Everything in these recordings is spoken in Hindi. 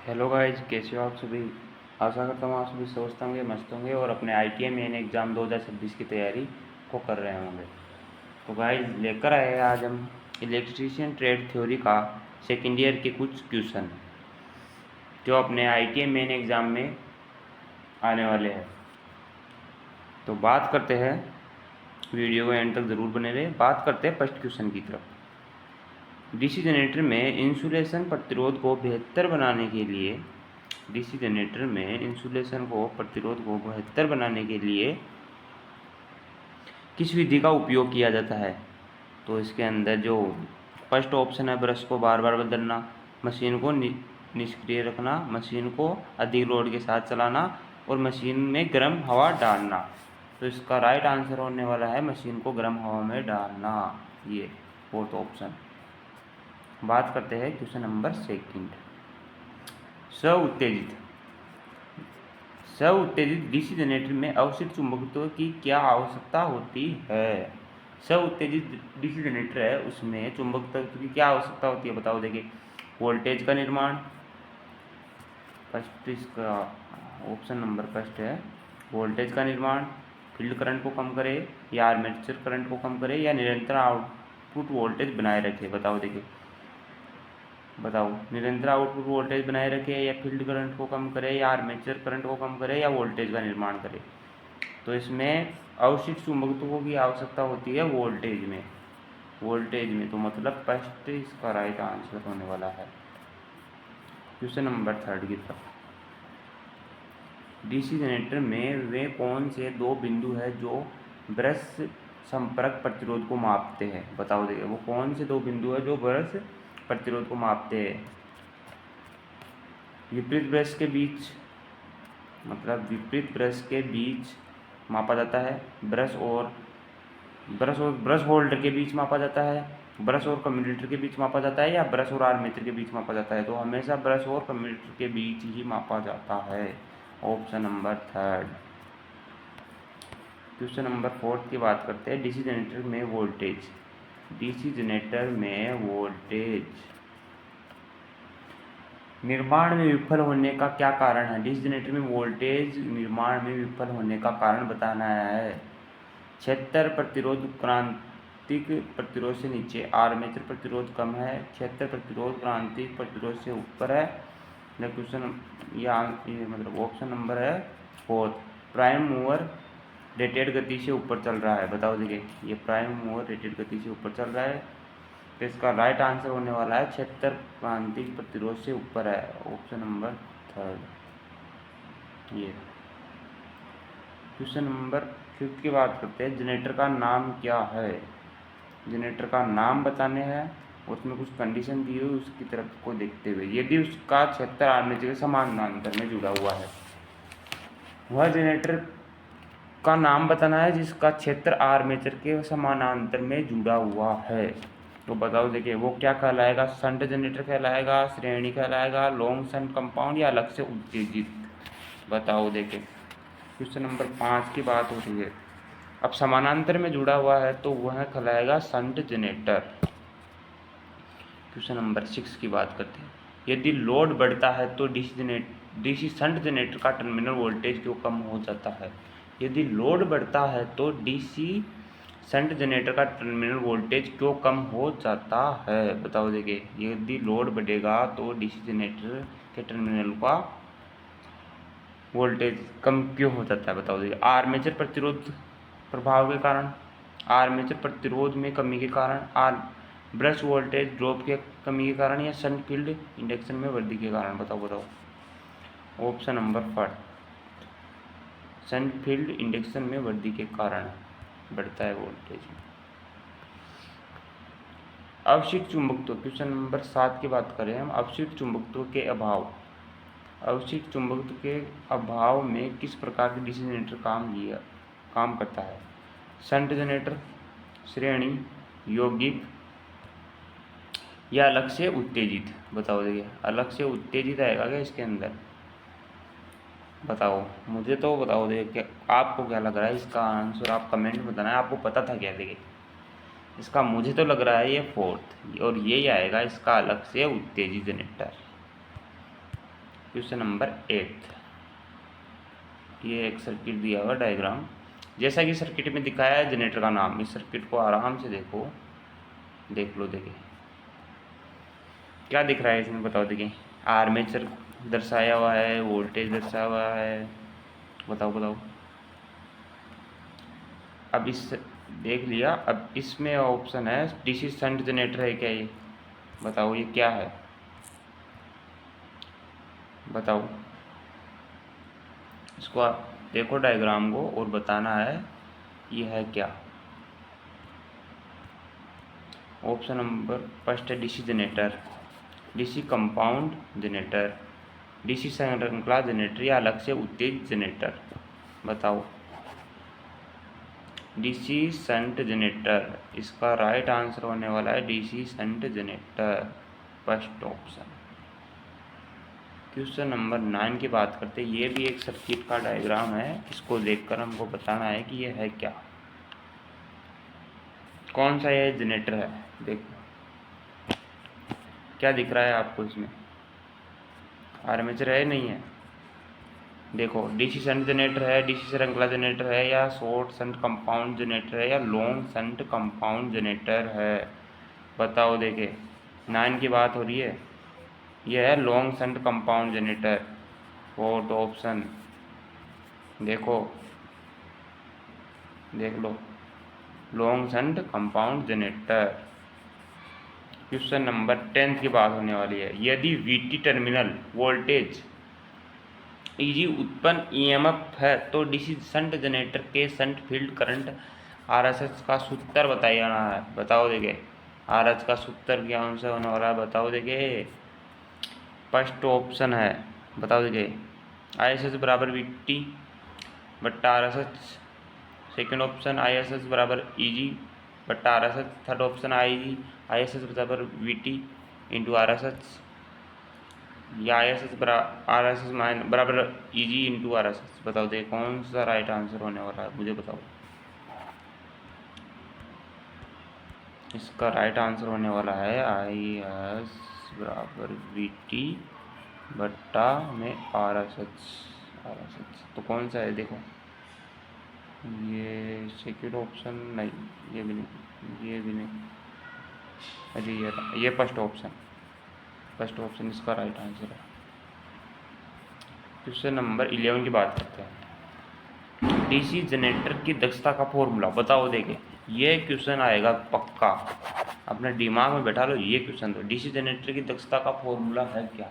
हेलो गाइज, कैसे हो आप सभी। आशा करता हूँ आप सभी स्वस्थ होंगे, मस्त होंगे और अपने ITI मेन एग्ज़ाम 2026 की तैयारी को कर रहे होंगे। तो गाइज लेकर आए हैं आज हम इलेक्ट्रीशियन ट्रेड थ्योरी का सेकेंड ईयर के कुछ क्वेश्चन जो अपने ITI मेन एग्ज़ाम में आने वाले हैं। तो बात करते हैं, वीडियो को एंड तक ज़रूर बने रहे। बात करते हैं फर्स्ट क्वेश्चन की तरफ। डीसी जनरेटर में इंसुलेशन प्रतिरोध को बेहतर बनाने के लिए डीसी जनरेटर में इंसुलेशन को प्रतिरोध को बेहतर बनाने के लिए किस विधि का उपयोग किया जाता है। तो इसके अंदर जो फर्स्ट ऑप्शन है, ब्रश को बार बार बदलना, मशीन को निष्क्रिय रखना, मशीन को अधिक लोड के साथ चलाना और मशीन में गर्म हवा डालना। तो इसका राइट आंसर होने वाला है मशीन को गर्म हवा में डालना, ये फोर्थ ऑप्शन। बात करते हैं क्वेश्चन नंबर सेकंड। स्व उत्तेजित डीसी जनरेटर में अवशिष्ट चुंबकत्व की क्या आवश्यकता होती है। स्व उत्तेजित डीसी जनरेटर है, उसमें चुंबकत्व की क्या आवश्यकता होती है, बताओ। देखिए, वोल्टेज का निर्माण, फर्स्ट इसका ऑप्शन नंबर फर्स्ट है, वोल्टेज का निर्माण, फील्ड करंट को कम करे या आर्मेचर करंट को कम करे या निरंतर आउटपुट वोल्टेज बनाए रखे। बताओ, देखिए बताओ, निरंतर आउटपुट वोल्टेज बनाए रखे या फील्ड करंट को कम करे या आर्मेचर करंट को कम करे या वोल्टेज का निर्माण करे। तो इसमें अवशिष्ट चुंबकत्व की आवश्यकता होती है वोल्टेज में। तो मतलब फर्स्ट इसका राइट आंसर होने वाला है। क्वेश्चन नंबर थर्ड की तरफ। डीसी जनरेटर में वे कौन से दो बिंदु है जो ब्रश संपर्क प्रतिरोध को मापते हैं। बताओ, देखिए वो कौन से दो बिंदु है जो ब्रश प्रतिरोध को मापते हैं। विपरीत ब्रश के बीच, मतलब विपरीत ब्रश के बीच मापा जाता है, ब्रश और ब्रश होल्डर के बीच मापा जाता है, ब्रश और कम्यूटेटर के बीच मापा जाता है या ब्रश और आर्मेचर के बीच मापा जाता है। तो हमेशा ब्रश और कम्यूटेटर के बीच ही मापा जाता है। Option number third. Question number fourth की बात करते हैं। डीसी जनरेटर में वोल्टेज निर्माण में विफल होने का क्या कारण है। डीसी जनरेटर में वोल्टेज निर्माण में विफल होने का कारण बताना है। क्षेत्र प्रतिरोध क्रांतिक प्रतिरोध से नीचे, आर्मेचर प्रतिरोध कम है, क्षेत्र प्रतिरोध क्रांतिक प्रतिरोध से ऊपर है। क्वेश्चन ये मतलब ऑप्शन नंबर है फोर्थ, प्राइम मूवर रेटेड गति से ऊपर चल रहा है। बताओ, देखिए ये प्राइम मूवर रेटेड गति से ऊपर चल रहा है। तो इसका राइट आंसर होने वाला है क्षेत्र क्रांतिक प्रतिरोध से ऊपर है। ऑप्शन नंबर थर्ड ये। क्वेश्चन नंबर फिफ्थ की बात करते हैं। जनरेटर का नाम क्या है। जनरेटर का नाम बताने हैं, उसमें कुछ कंडीशन दी हुई, उसकी तरफ को देखते हुए यदि उसका क्षेत्र आर्मेचर के समानांतर में जुड़ा हुआ है, वह जनरेटर का नाम बताना है जिसका क्षेत्र आर्मेचर के समानांतर में जुड़ा हुआ है। तो बताओ, देखिए वो क्या कहलाएगा, शंट जनरेटर कहलाएगा, श्रेणी कहलाएगा, लॉन्ग शंट कंपाउंड या अलग से उत्तेजित। बताओ, देखिए क्वेश्चन नंबर 5 की बात हो रही है। अब समानांतर में जुड़ा हुआ है तो वह कहलाएगा शंट जनरेटर। क्वेश्चन नंबर 6 की बात करते हैं। यदि लोड बढ़ता है तो डीसी शंट जनरेटर का टर्मिनल वोल्टेज क्यों कम हो जाता है। यदि लोड बढ़ता है तो डीसी शंट जनरेटर का टर्मिनल वोल्टेज क्यों कम हो जाता है। बताओ, देखिए यदि लोड बढ़ेगा तो डीसी जनरेटर के टर्मिनल का वोल्टेज कम क्यों हो जाता है। बताओ, देखिए आर्मेचर प्रतिरोध प्रभाव के कारण, आर्मेचर प्रतिरोध में कमी के कारण, ब्रश वोल्टेज ड्रॉप के कमी के कारण या शंट फील्ड इंडक्शन में वृद्धि के कारण। बताओ। Option number first, shunt field induction में वृद्धि के कारण बढ़ता है वोल्टेज। अवशिष्ट चुंबकत्व, क्वेश्चन नंबर 7 की बात करें हम। अवशिष्ट चुंबकत्व के अभाव में किस प्रकार के डीसी जनरेटर काम करता है। शंट जनरेटर, श्रेणी, यौगिक या अलग से उत्तेजित। बताओ, देखिए अलग से उत्तेजित आएगा क्या इसके अंदर। बताओ, मुझे तो बताओ, देखिए आपको क्या लग रहा है इसका आंसर, आप कमेंट में बताना है। आपको पता था क्या। देखिए इसका मुझे तो लग रहा है ये फोर्थ, और यही आएगा इसका अलग से उत्तेजित जनरेटर। क्वेश्चन नंबर 8, ये एक सर्किट दिया हुआ डायग्राम, जैसा कि सर्किट में दिखाया है जनरेटर का नाम। इस सर्किट को आराम से देखो, देख लो। देखिए क्या दिख रहा है इसमें, बताओ। देखिए आर्मेचर दर्शाया हुआ है, वोल्टेज दर्शाया हुआ है, बताओ बताओ। अब इस देख लिया, अब इसमें ऑप्शन है डीसी शंट जनरेटर है क्या, ये बताओ ये क्या है, बताओ। इसको आप देखो डायग्राम को और बताना है ये है क्या। ऑप्शन नंबर फर्स्ट है DC generator, DC compound generator, DC श्रृंखला जनरेटर या अलग से उत्तेजित जनरेटर, बताओ। डीसी शंट जनरेटर, इसका राइट आंसर होने वाला है DC shunt generator, first option. Question number 9 की बात करते हैं। ये भी एक सर्किट का डायग्राम है, इसको देखकर हमको बताना है कि ये है क्या, कौन सा ये जनरेटर है। देखो क्या दिख रहा है आपको इसमें, आर्मेचर है नहीं है। देखो डीसी शंट जनरेटर है, डीसी श्रृंखला जनरेटर है, या शॉर्ट शंट कंपाउंड जनरेटर है, या लॉन्ग शंट कंपाउंड जनरेटर है, बताओ। देखिए 9 की बात हो रही है, यह है long shunt compound generator, fourth option. देखो देख लो, long shunt compound generator. Question number 10 की बात होने वाली है। यदि वीटी टर्मिनल वोल्टेज ईजी उत्पन्न ईएमएफ है तो डीसी शंट जनरेटर के शंट फील्ड करंट आरएसएस का सूत्र बताया जाना है, बताओ। देखिए आरएस का सूत्र क्या से होने वाला है, बताओ। देखिए फर्स्ट ऑप्शन है, बताओ। देखिए आईएसएस बराबर वीटी बट्टा आरएसएस, सेकेंड ऑप्शन आईएसएस बराबर ईजी बट्टा आरएसएस, थर्ड ऑप्शन आईएसएस बराबर वीटी इंटू आरएसएस, या आरएसएस बराबर ईजी इंटू आरएसएस, बताओ। दे कौन सा राइट आंसर होने वाला है, मुझे बताओ। इसका राइट आंसर होने वाला है आईएस बराबर वीटी बट्टा में आरएसएस। तो कौन सा है, देखो ये सेकेंड ऑप्शन नहीं, ये भी नहीं, ये भी नहीं, अरे ये फर्स्ट ऑप्शन इसका राइट आंसर है। क्वेश्चन नंबर 11 की बात करते हैं। डीसी जनरेटर की दक्षता का फॉर्मूला, बताओ। देखिए ये क्वेश्चन आएगा पक्का, अपने दिमाग में बैठा लो ये क्वेश्चन। तो डीसी जनरेटर की दक्षता का फॉर्मूला है क्या,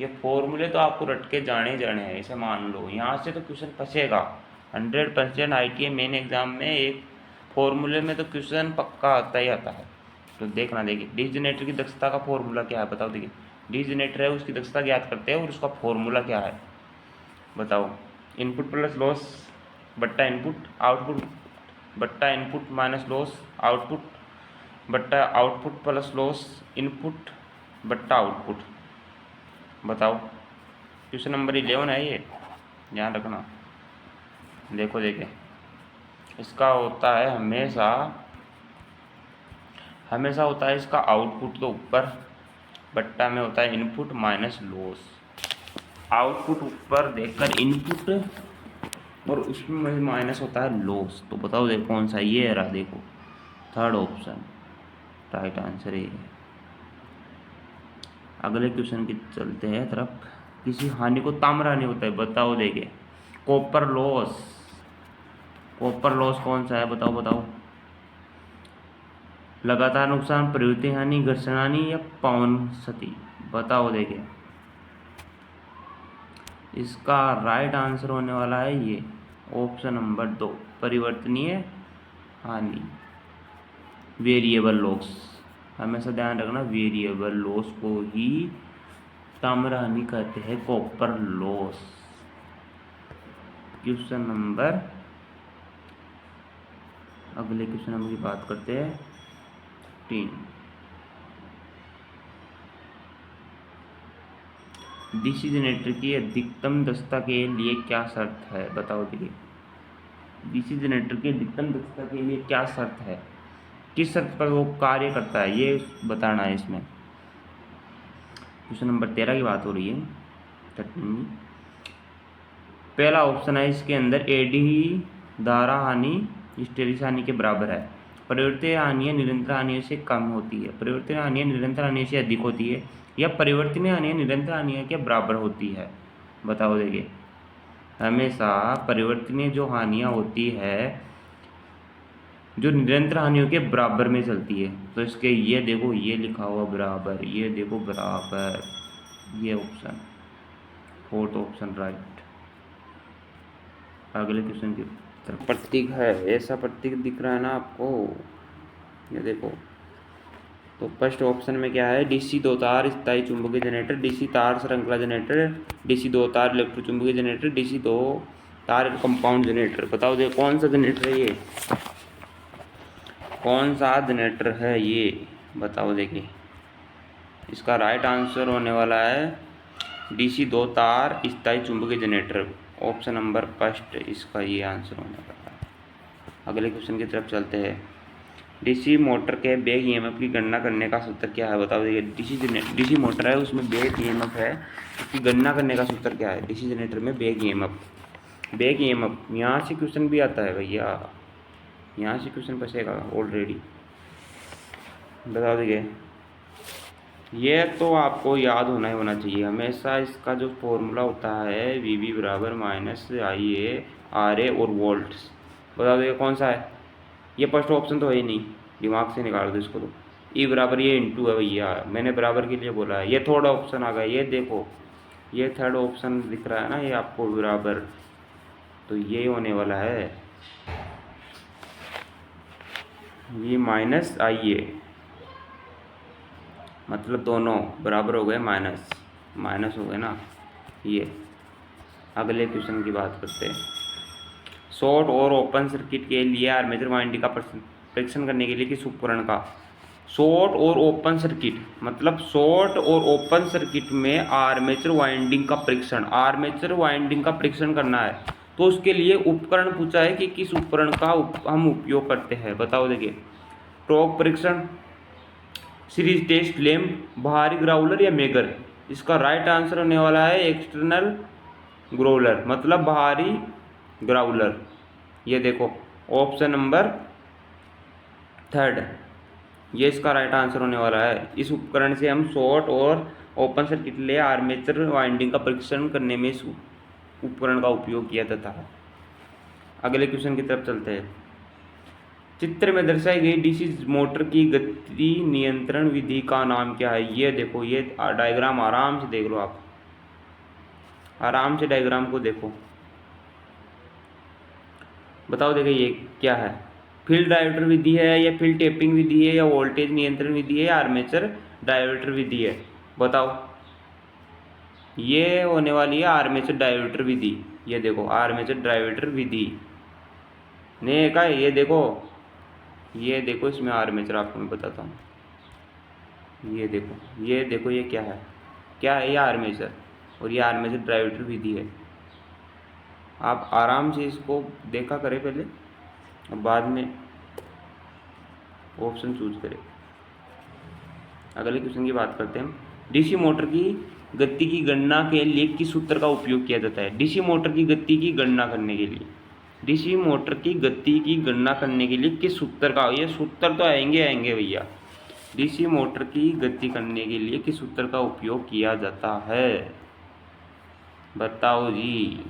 ये फॉर्मूले तो आपको रट के जाने हैं, इसे मान लो। यहाँ से तो क्वेश्चन फंसेगा 100%। ITA मेन एग्जाम में एक फॉर्मूले में तो क्वेश्चन पक्का आता ही आता है। तो देखना, देखिए डीसी जनरेटर की दक्षता का फॉर्मूला क्या है, बताओ। देखिए डीसी जनरेटर है, उसकी दक्षता ज्ञात करते हैं और उसका फॉर्मूला क्या है, बताओ। इनपुट प्लस लॉस बट्टा इनपुट आउटपुट बट्टा इनपुट माइनस लॉस आउटपुट बट्टा आउटपुट प्लस लॉस इनपुट बट्टा आउटपुट, बताओ। क्वेश्चन नंबर 11 है ये, ध्यान रखना। देखो देखिए इसका होता है हमेशा होता है इसका आउटपुट तो ऊपर, बट्टा में होता है इनपुट माइनस लॉस। आउटपुट ऊपर देखकर इनपुट और उसमें माइनस होता है लॉस। तो बताओ देखो कौन सा, ये रहा, देखो थर्ड ऑप्शन राइट आंसर है। अगले क्वेश्चन की चलते हैं तरफ। किसी हानि को ताम्र हानि होता है, बताओ। देखिए कॉपर लॉस कौन सा है, बताओ। लगातार नुकसान, प्रवृत्ति हानि, घर्षण हानि या पवन क्षति, बताओ। देखिए इसका राइट आंसर होने वाला है ये ऑप्शन नंबर 2, परिवर्तनीय हानि, वेरिएबल लॉस। हमेशा ध्यान रखना, वेरिएबल लॉस को ही ताम्र हानि कहते हैं, कॉपर लॉस। अगले क्वेश्चन नंबर की बात करते हैं 3। डीसी जनरेटर की अधिकतम दक्षता के लिए क्या शर्त है, बताओ। देखिए डीसी जनरेटर की अधिकतम दक्षता के लिए क्या शर्त है, किस शर्त पर वो कार्य करता है, ये बताना है इसमें। क्वेश्चन नंबर 13 की बात हो रही है। पहला ऑप्शन है इसके अंदर एडी धारा हानि हिस्टेरिस हानि के बराबर है। परिवर्तनीय हानियाँ निरंतर हानियों से कम होती है, परिवर्तनीय हानियाँ निरंतर हानियों से अधिक होती है, या परिवर्तनीय हानियाँ निरंतर हानियों के बराबर होती है। बताओ देखिए, हमेशा परिवर्तनीय जो हानियाँ होती है जो निरंतर हानियों के बराबर में चलती है। तो इसके ये देखो, ये लिखा हुआ बराबर, ये देखो बराबर, ये ऑप्शन, फोर्थ ऑप्शन राइट। अगले क्वेश्चन की तरफ प्रतीक है, ऐसा प्रतीक दिख रहा है ना आपको, ये देखो। तो फर्स्ट ऑप्शन में क्या है, डीसी दो तार स्थायी चुंबकीय जनरेटर, डीसी तार श्रृंखला जनरेटर, डीसी दो तार इलेक्ट्रोचुंबकीय जनरेटर, डीसी दो तार कंपाउंड जनरेटर। बताओ देखो कौन सा जनरेटर है ये, कौन सा जनरेटर है ये, बताओ देखिए। इसका राइट आंसर होने वाला है डीसी दो तार स्थायी चुंबकीय जनरेटर, ऑप्शन नंबर फर्स्ट इसका ये आंसर होने वाला है। अगले क्वेश्चन की तरफ चलते हैं। डीसी मोटर के बैक ईएमएफ की गणना करने का सूत्र क्या है। बताओ देखिए, डीसी मोटर है उसमें बैक ईएमएफ है, उसकी गणना करने का सूत्र क्या है। डीसी जनरेटर में बैक ईएमएफ यहाँ से क्वेश्चन भी आता है भैया, यहाँ से क्वेश्चन फंसेगा ऑलरेडी। बता देखिए, ये तो आपको याद होना चाहिए हमेशा। इसका जो फॉर्मूला होता है वीवी बराबर minus I A R A और वोल्ट्स। बता देखिए कौन सा है, ये फर्स्ट ऑप्शन तो है ही नहीं, दिमाग से निकाल दो इसको। तो ई बराबर ये इंटू है भैया, मैंने बराबर के लिए बोला है। ये थर्ड ऑप्शन आ गया, ये देखो ये थर्ड ऑप्शन दिख रहा है ना, ये आपको बराबर, तो ये होने वाला है ये माइनस आई ए, मतलब दोनों बराबर हो गए, माइनस हो गए ना ये। अगले क्वेश्चन की बात करते हैं। शॉर्ट और ओपन सर्किट के लिए आर्मेचर वाइंडिंग का परीक्षण करने के लिए किस उपकरण का। शॉर्ट और ओपन सर्किट मतलब शॉर्ट और ओपन सर्किट में आर्मेचर वाइंडिंग का परीक्षण करना है, तो उसके लिए उपकरण पूछा है कि किस उपकरण का हम उपयोग करते हैं। बताओ देखिए, टॉर्क परीक्षण, सीरीज टेस्ट लैंप, बाहरी ग्राउलर या मेगर। इसका राइट आंसर होने वाला है एक्सटर्नल ग्राउलर, मतलब बाहरी ग्राउलर। ये देखो ऑप्शन नंबर थर्ड, ये इसका राइट आंसर होने वाला है। इस उपकरण से हम शॉर्ट और ओपन सर्किट लिए आर्मेचर वाइंडिंग का परीक्षण करने में इस उपकरण का उपयोग किया जाता है। अगले क्वेश्चन की तरफ चलते हैं। चित्र में दर्शाई गई डीसी मोटर की गति नियंत्रण विधि का नाम क्या है। ये देखो, ये डायग्राम आराम से देख लो, आप आराम से डायग्राम को देखो। बताओ देखिए ये क्या है, फील्ड डायवर्टर विधि है या फील्ड टेपिंग विधि है या वोल्टेज नियंत्रण विधि है या आर्मेचर डायवर्टर विधि है। बताओ, ये होने वाली है आर्मेचर डायवर्टर विधि। ये देखो आर्मेचर डायवर्टर विधि ने का, ये देखो इसमें आर्मेचर आपको मैं बताता हूँ। ये देखो ये क्या है ये आर्मेचर, और ये आर्मेचर डायवर्टर विधि है। आप आराम से इसको देखा करें पहले, और बाद में ऑप्शन चूज करें। अगले क्वेश्चन की बात करते हैं हम। डीसी मोटर की गति की गणना के लिए किस सूत्र का उपयोग किया जाता है। डीसी मोटर की गति की गणना करने के लिए किस सूत्र का, ये सूत्र तो आएंगे भैया। डीसी मोटर की गति करने के लिए किस सूत्र का उपयोग किया जाता है, बताओ जी,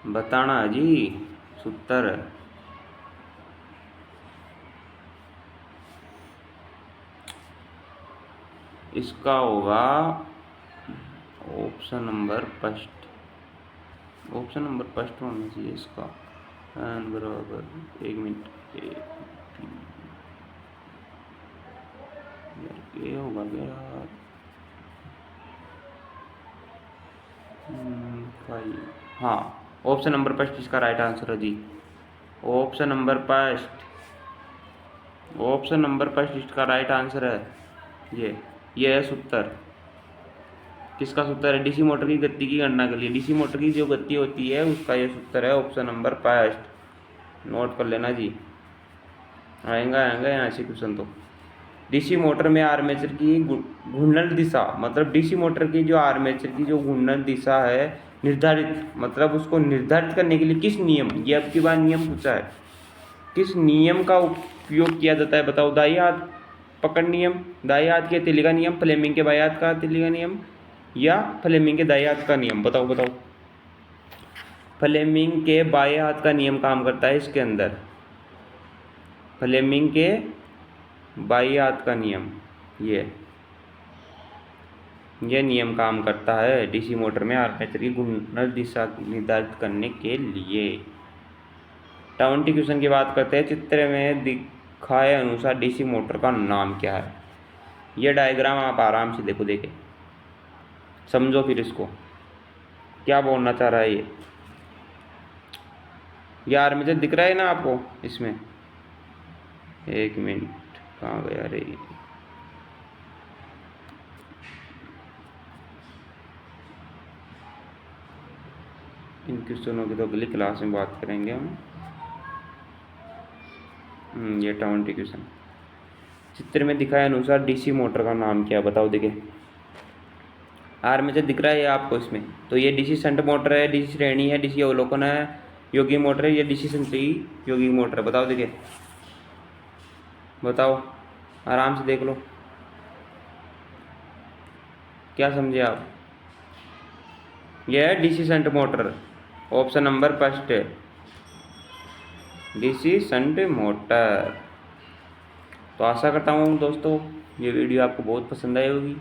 बताना जी सूत्र। इसका होगा ऑप्शन नंबर फर्स्ट होना चाहिए इसका। बराबर, एक मिनट, ये होगा क्या यार, 5। हाँ, ऑप्शन नंबर फर्स्ट इसका राइट आंसर है जी। ऑप्शन नंबर फर्स्ट इसका राइट आंसर है। ये है सूत्र। किसका सूत्र है, डीसी मोटर की गति की गणना के लिए। डीसी मोटर की जो गति होती है उसका ये सूत्र है, ऑप्शन नंबर फर्स्ट। नोट कर लेना जी, आएगा यहाँ से क्वेश्चन तो। डीसी मोटर में आर्मेचर की घूर्णन दिशा, मतलब डीसी मोटर की जो आर्मेचर की जो घूर्णन दिशा है निर्धारित, मतलब उसको निर्धारित करने के लिए किस नियम, ये अब की बार नियम पूछा है, किस नियम का उपयोग किया जाता है बताओ। दाई हाथ पकड़ नियम, दाई हाथ के हथेली का नियम, फ्लेमिंग के बाएं हाथ का हथेली का नियम, या फ्लेमिंग के दाएं हाथ का नियम, बताओ बताओ। फ्लेमिंग के बाएं हाथ का नियम काम करता है इसके अंदर, फ्लेमिंग के बाएं हाथ का नियम, ये नियम काम करता है डीसी मोटर में आर्मेचर की घूर्णन दिशा निर्धारित करने के लिए। 20 क्वेश्चन की बात करते हैं। चित्र में दिखाए अनुसार डीसी मोटर का नाम क्या है। ये डायग्राम आप आराम से देखो, देखे समझो, फिर इसको क्या बोलना चाह रहा है ये आर्मेचर दिख रहा है ना आपको इसमें, एक मिनट कहाँ गया रे, इन क्वेश्चनों की तो अगली क्लास में बात करेंगे हम। ये 20 क्वेश्चन। चित्र में दिखाए अनुसार डीसी मोटर का नाम क्या है बताओ। देखिए आर्मेचर दिख रहा है आपको इसमें, तो ये डीसी शंट मोटर है, डीसी श्रेणी है, डीसी अवलोकन है, योगी मोटर है, ये डीसी संचयी योगी मोटर है। बताओ, देखिए बताओ, आराम से देख लो, क्या समझे आप। यह है DC shunt motor, option number first है डीसी शंट मोटर। तो आशा करता हूँ दोस्तों ये वीडियो आपको बहुत पसंद आई होगी।